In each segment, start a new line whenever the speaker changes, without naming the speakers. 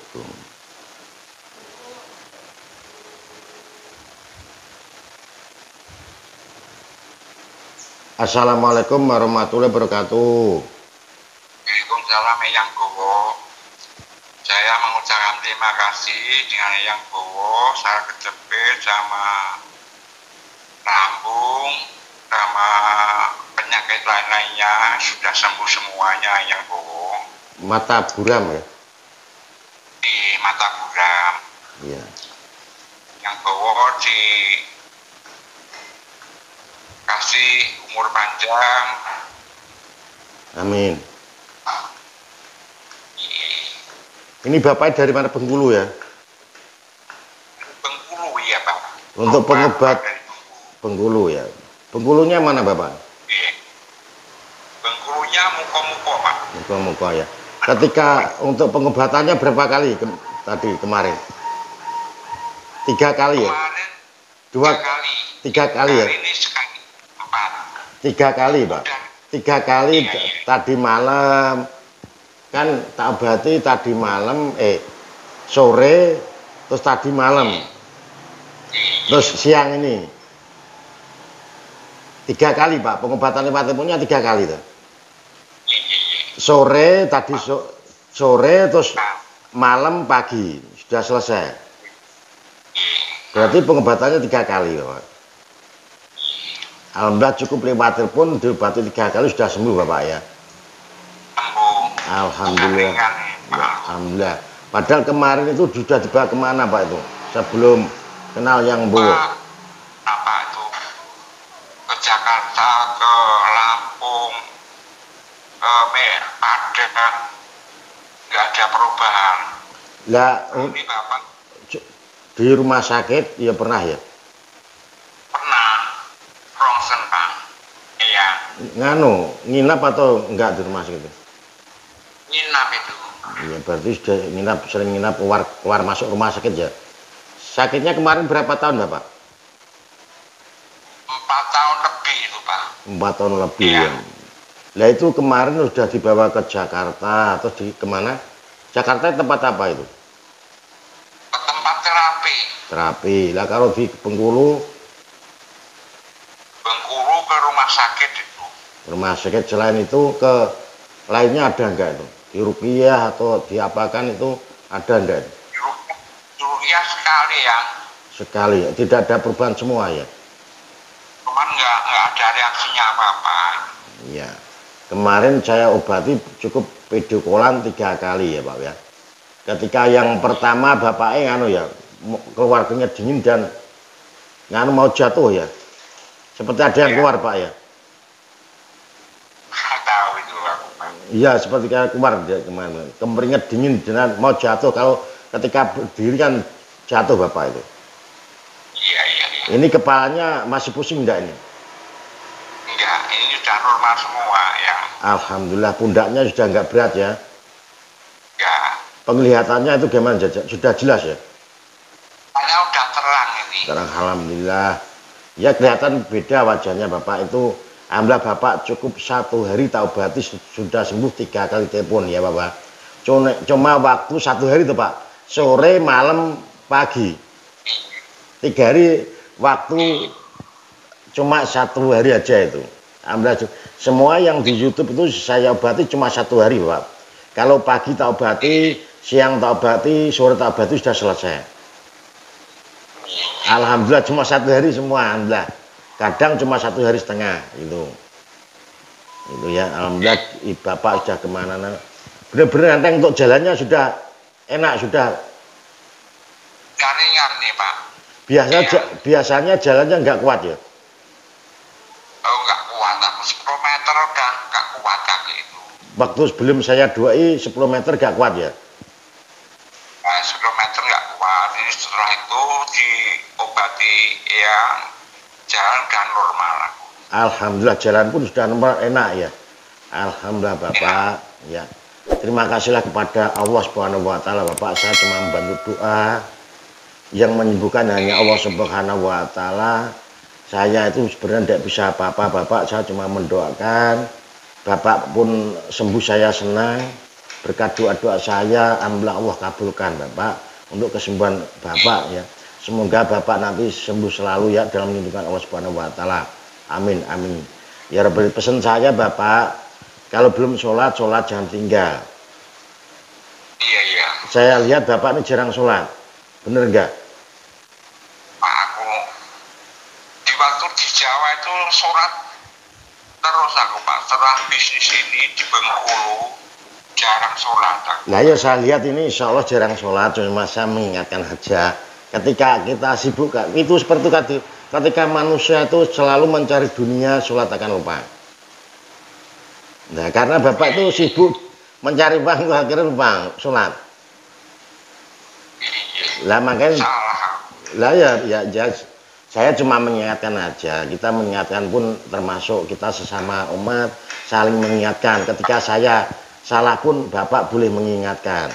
Assalamualaikum. Assalamualaikum warahmatullahi wabarakatuh.
Waalaikumsalam Eyang Bowo. Saya mengucapkan terima kasih dengan Eyang Bowo. Saya kejepit sama lambung, sama penyakit lain-lainnya sudah sembuh semuanya Eyang Bowo.
Mata buram ya?
Di mata buram.
Iya.
Eyang Bowo dikasih umur panjang.
Amin. Ini Bapak dari mana? Bengkulu ya?
Bengkulu ya Pak.
Untuk pengobat Bengkulu ya. Bengkulunya mana Bapak?
Iya. Bengkulunya muko-muko Pak.
Muka-muka ya. Ketika untuk pengobatannya berapa kali tadi kemarin? 3 kali ya?
Kemarin
3 kali ya?
Ini sekali 4.
3 kali Pak. 3 kali tadi malam. Kan tak obati tadi malam, sore, terus tadi malam, terus siang ini 3 kali Pak, pengobatan punya 3 kali tuh. Sore tadi sore, terus malam pagi sudah selesai. Berarti pengobatannya 3 kali Pak. Alhamdulillah cukup lewat telepon diobati 3 kali sudah sembuh Bapak ya. Alhamdulillah. Ya, alhamdulillah. Padahal kemarin itu sudah dibawa kemana Pak itu? Sebelum kenal Yang Bowo.
Apa itu? Ke Jakarta, ke Lampung, ke Padang, nggak ada perubahan.
Lah,
Ini Bapak
di rumah sakit ya pernah ya?
pernah rongsen Pak. Iya.
Nganu, nginap atau enggak di rumah sakit?
Nginap itu.
Iya, berarti sudah nginap, sering nginap keluar masuk rumah sakit ya. Sakitnya kemarin berapa tahun Bapak?
4 tahun lebih itu Pak.
4 tahun lebih
Iya.
ya. Lah itu kemarin sudah dibawa ke Jakarta atau di kemana? Jakarta tempat apa itu?
Ke tempat terapi.
Terapi. Lah kalau di Bengkulu?
Bengkulu ke rumah sakit itu.
Rumah sakit selain itu ke lainnya ada enggak itu? Di Rukiah atau diapakan itu ada enggak?
Rukiah sekali ya.
Sekali, tidak ada perubahan semua ya?
Cuman nggak ada reaksinya apa-apa.
Iya. Kemarin saya obati cukup video callan 3 kali ya Pak ya. Ketika yang pertama bapaknya nganu ya, keluarganya dingin dan nganu mau jatuh ya. Seperti ada yang keluar Pak ya.
Tahu itu aku Pak.
Iya, seperti kayak keluar dia kemana. Kemeringat dingin dan mau jatuh. Kalau ketika berdiri kan jatuh Bapak itu.
Iya.
Ini kepalanya masih pusing enggak ini?
Enggak, ini sudah normal semua ya.
Alhamdulillah pundaknya sudah enggak berat ya.
Enggak.
Penglihatannya itu gimana? Sudah jelas ya?
Saya udah terang ini.
Terang alhamdulillah. Ya kelihatan beda wajahnya Bapak itu. Alhamdulillah Bapak cukup 1 hari tak obati sudah sembuh 3 kali telepon ya Bapak. Cuma waktu 1 hari itu Pak. Sore, malam, pagi. 3 hari waktu cuma 1 hari aja itu. Alhamdulillah semua yang di YouTube itu saya obati cuma 1 hari Bapak. Kalau pagi tak obati, siang tak obati, sore tak obati sudah selesai. Alhamdulillah cuma 1 hari semua, alhamdulillah. Kadang cuma 1 hari setengah itu ya. Alhamdulillah Bapak sudah kemana bener-bener nanti untuk jalannya sudah enak sudah.
Ringan nih Pak.
Biasanya jalannya nggak kuat ya?
Oh nggak kuat, aku 10 meter udah nggak kuat kaki itu.
Waktu sebelum saya doai 10 meter nggak kuat ya?
10 meter nggak kuat. Ini setelah itu diobati yang jalan udah normal aku.
Alhamdulillah jalan pun sudah normal enak ya. Alhamdulillah Bapak ya. Terima kasihlah kepada Allah Subhanahu wa taala Bapak. Saya cuma membantu doa. Yang menyembuhkan hanya Allah Subhanahu wa taala. Saya itu sebenarnya tidak bisa apa-apa Bapak. Saya cuma mendoakan. Bapak pun sembuh saya senang. berkat doa-doa saya, alhamdulillah Allah kabulkan Bapak untuk kesembuhan Bapak ya. Semoga Bapak nanti sembuh selalu ya dalam lindungan Allah Subhanahu wa taala. Amin amin. Ya Rabbi, pesan saya Bapak, kalau belum sholat jangan tinggal.
Iya iya.
Saya lihat Bapak ini jarang sholat, bener nggak?
Pak, aku di waktu di Jawa itu sholat terus aku Pak. Setelah bisnis ini di Bengkulu jarang sholat aku.
Nah ya saya lihat ini insya Allah jarang sholat, cuma saya mengingatkan aja. Ketika kita sibuk, itu seperti tadi, ketika manusia itu selalu mencari dunia, sholat akan lupa. Nah karena Bapak itu sibuk mencari uang, akhirnya lupa sholat. Lah makanya, lah ya, saya cuma mengingatkan aja. Kita mengingatkan pun termasuk kita sesama umat saling mengingatkan. Ketika saya salah pun Bapak boleh mengingatkan.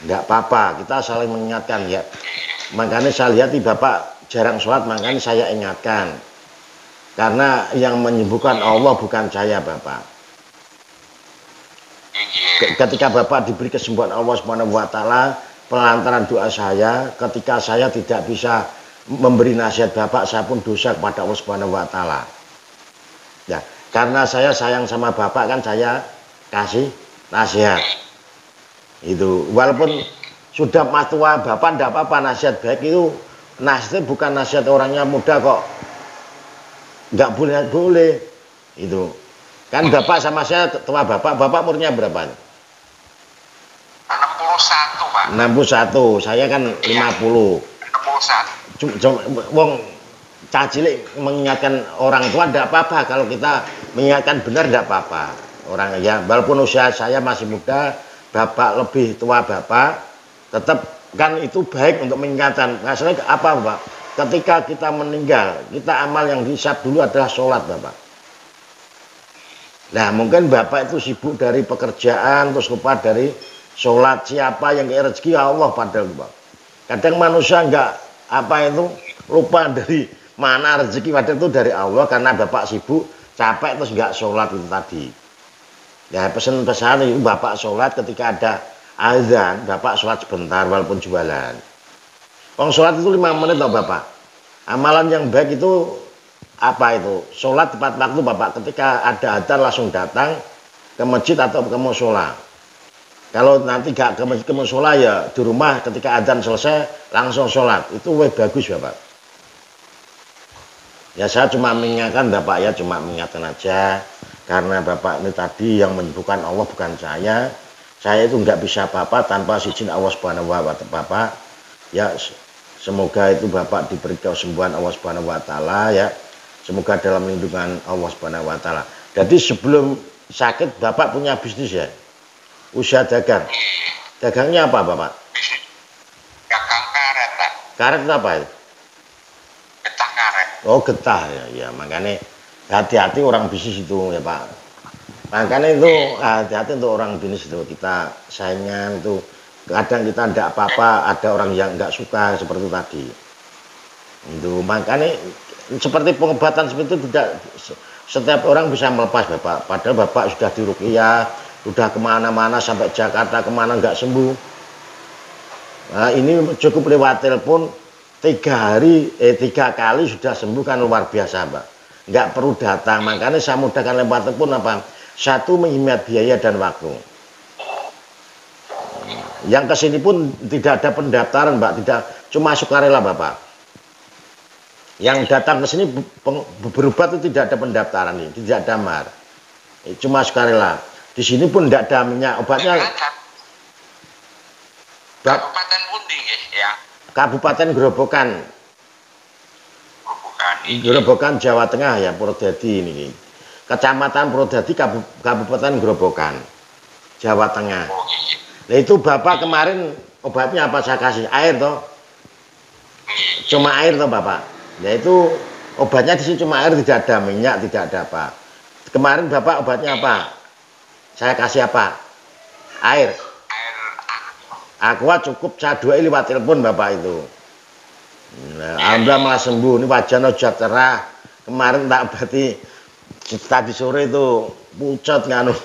Enggak apa-apa, kita saling mengingatkan ya. Makanya saya lihat di Bapak jarang sholat, makanya saya ingatkan. Karena yang menyembuhkan Allah bukan saya Bapak. Ketika Bapak diberi kesembuhan Allah Subhanahu wa taala pelantaran doa saya, ketika saya tidak bisa memberi nasihat Bapak, saya pun dosa kepada Allah Subhanahu wa taala. Ya, karena saya sayang sama Bapak kan saya kasih nasihat. Itu walaupun sudah mas tua Bapak tidak apa-apa, nasihat baik itu nasihat bukan nasihat orangnya muda kok. Nggak boleh itu. Kan Bapak sama saya tua Bapak umurnya berapa?
61 Pak.
61, saya kan 50.
61.
Wong cilik mengingatkan orang tua tidak apa-apa, kalau kita mengingatkan benar tidak apa-apa. Orang ya walaupun usia saya masih muda, Bapak lebih tua Bapak, tetap kan itu baik untuk mengingatkan. Masalahnya apa Bapak? Ketika kita meninggal, kita amal yang dihisab dulu adalah sholat Bapak. Nah mungkin Bapak itu sibuk dari pekerjaan terus lupa dari sholat. Siapa yang kayak rezeki Allah padahal Bapak. Kadang manusia enggak apa itu lupa dari mana rezeki, padahal itu dari Allah karena Bapak sibuk capek terus enggak sholat itu tadi. Ya pesan-pesan itu Bapak sholat ketika ada azan, Bapak sholat sebentar walaupun jualan. Wong sholat itu 5 menit loh Bapak. Amalan yang baik itu apa itu? Sholat tepat waktu Bapak. Ketika ada azan langsung datang ke masjid atau ke musola. Kalau nanti gak ke masjid ke musola ya di rumah ketika azan selesai langsung sholat. Itu lebih bagus Bapak. Ya saya cuma mengingatkan Bapak ya, cuma mengingatkan aja. Karena Bapak ini tadi yang menyembuhkan Allah bukan saya. Saya itu nggak bisa apa-apa tanpa izin Allah Subhanahu wa taala Bapak. Ya semoga itu Bapak diberi kesembuhan Allah Subhanahu wa taala ya. Semoga dalam lindungan Allah Subhanahu wa taala. Jadi sebelum sakit Bapak punya bisnis ya? Usaha dagang. Dagangnya apa Bapak?
Dagang karet Pak.
Karet itu apa itu?
Getah karet.
Oh getah ya, makanya hati-hati orang bisnis itu ya Pak. Makanya itu hati-hati untuk orang bisnis itu, kita saingan itu kadang kita tidak apa-apa, ada orang yang nggak suka seperti tadi. Itu makanya seperti pengobatan seperti itu tidak setiap orang bisa melepas Bapak. Padahal Bapak sudah diruqyah, sudah kemana-mana sampai Jakarta kemana nggak sembuh. Nah, ini cukup lewat telepon 3 kali sudah sembuh kan luar biasa Pak. Nggak perlu datang, makanya saya mudahkan lewat telepon apa? Satu menghemat biaya dan waktu. Yang kesini pun tidak ada pendaftaran Mbak, tidak, cuma sukarela Bapak. Yang datang ke sini berobat itu tidak ada pendaftaran ini, tidak ada mahar, cuma sukarela. Di sini pun tidak ada minyak obatnya.
Kabupaten Pundi ya?
Kabupaten Grobogan. Grobogan Jawa Tengah ya, Purwodadi ini. Kecamatan Purwodadi, Kabupaten Grobogan, Jawa Tengah. Nah itu Bapak kemarin obatnya apa saya kasih? Air toh? Cuma air toh Bapak? Nah itu obatnya di sini cuma air, tidak ada minyak, tidak ada apa. Kemarin Bapak obatnya apa? Saya kasih apa? Air. Aqua cukup saya doain lewat telepon Bapak itu. Nah, alhamdulillah malah sembuh. Ini wajahnya sudah cerah. Kemarin tak berarti tadi sore itu pucat nganu.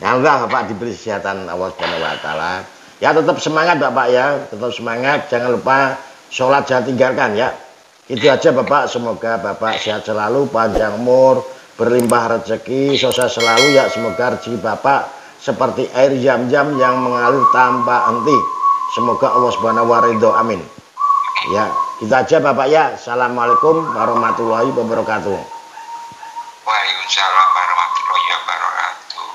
Alhamdulillah Bapak diberi kesehatan Allah Subhanahu wa taala. Ya tetap semangat Bapak ya, tetap semangat, jangan lupa sholat jangan tinggalkan ya. Itu aja Bapak, semoga Bapak sehat selalu, panjang umur, berlimpah rezeki, sukses selalu ya. Semoga rezeki Bapak seperti air Zam-Zam yang mengalir tanpa henti. Semoga Allah Subhanahu wa ridho, amin. Ya, itu aja Bapak ya. Assalamualaikum warahmatullahi wabarakatuh.
Waalaikumsalam warahmatullahi wabarakatuh.